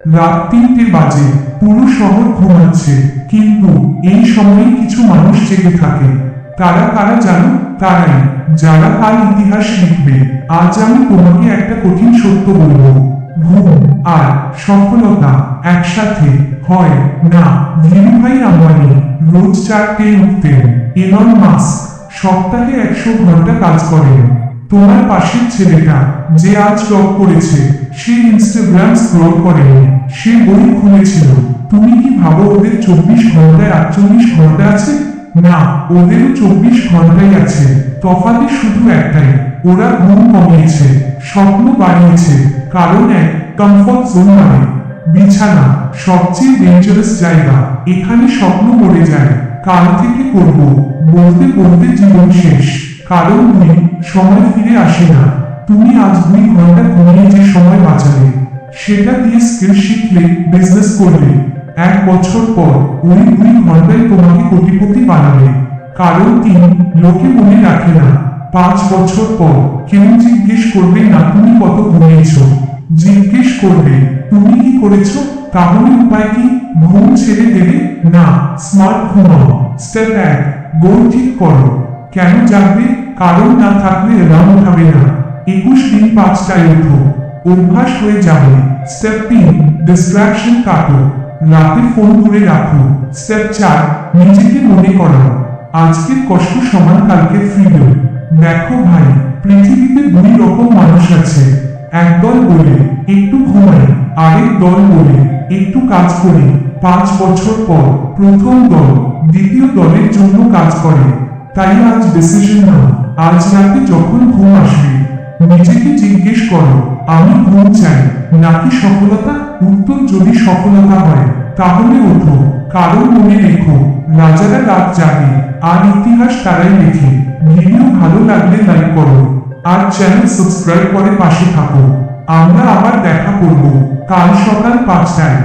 রাত 3টে বাজে, পুরো শহর ঘুমাচ্ছে, কিন্তু এই সময়ে কিছু মানুষ জেগে থাকে। তারা কারা জানো? তারাই যারা কাল ইতিহাস লিখবে। আজ আমি তোমাকে একটা কঠিন সত্য বলবো। ঘুম আর সফলতা একসাথে হয় না। ধীরুভাই আম্বানি রোজ 4টেয় উঠতেন। এলন মাস্ক সপ্তাহে 100 ঘন্টা কাজ করেন। তোমার পাশের ছেলেটা যে আজ টপ করেছে, সে ইনস্টাগ্রাম স্ক্রল করেনি, সে বই খুলেছিল। তুমি কি ভাবো ওদের 24 ঘন্টায় 48 ঘন্টা আছে? না, ওদেরও 24 ঘন্টাই আছে। তফাতে শুধু একটাই, ওরা ঘুম কমিয়েছে, স্বপ্ন বাড়িয়েছে। কারণ এক কমফর্ট জোন মানে বিছানা সবচেয়ে ডেঞ্জারাস জায়গা। এখানে স্বপ্ন মরে যায়। কাল থেকে করব বলতে বলতে জীবন শেষ। কারণ সময় ফিরে আসে না। তুমি আজ 2 ঘন্টা ঘুমিয়ে যে সময় বাঁচালে, সেটা দিয়ে স্কিল শিখলে, বিজনেস করলে, 1 বছর পর ওই 2 ঘন্টায় তোমাকে কোটিপতি বানাবে। কারণ লোকে মনে রাখে না। 5 বছর পর কেউ জিজ্ঞেস করবে না তুমি কত ঘুমিয়েছ, জিজ্ঞেস করবে তুমি কি করেছো। তাহলে উপায় কি? ঘুম ছেড়ে দেবে না, স্মার্ট ঘুমাও। স্টেপ 1, গোল ঠিক করো। কেন জানবে? কারণ না থাকলে রাম উঠাবে না। 21 দিন 5টায় ওঠো, অভ্যাস হয়ে যাবে। স্টেপ 3, ডিস্ট্রাকশন কাটো, রাতে ফোন দূরে রাখো। স্টেপ 4, নিজেকে মনে করাও আজকের কষ্ট সমান কালকের ফ্রিডম। দেখো ভাই, পৃথিবীতে 2 রকম মানুষ আছে। একদল বলে একটু ঘুমাই, আরেক দল বলে একটু কাজ করি। 5 বছর পর প্রথম দল দ্বিতীয় দলের জন্য কাজ করে। তাই আজ ডিসিশন নাও। আজ রাতে যখন ঘুম আসবে, নিজেকে জিজ্ঞেস করো আমি ঘুম চাই নাকি সফলতা। উত্তর যদি সফলতা হয় তাহলে ওঠো। কারণ মনে রেখো, রাজারা রাত জাগে আর ইতিহাস তারাই লেখে। ভিডিও ভালো লাগলে লাইক করো আর চ্যানেল সাবস্ক্রাইব করে পাশে থাকো। আমরা আবার দেখা করব কাল সকাল 5টায়।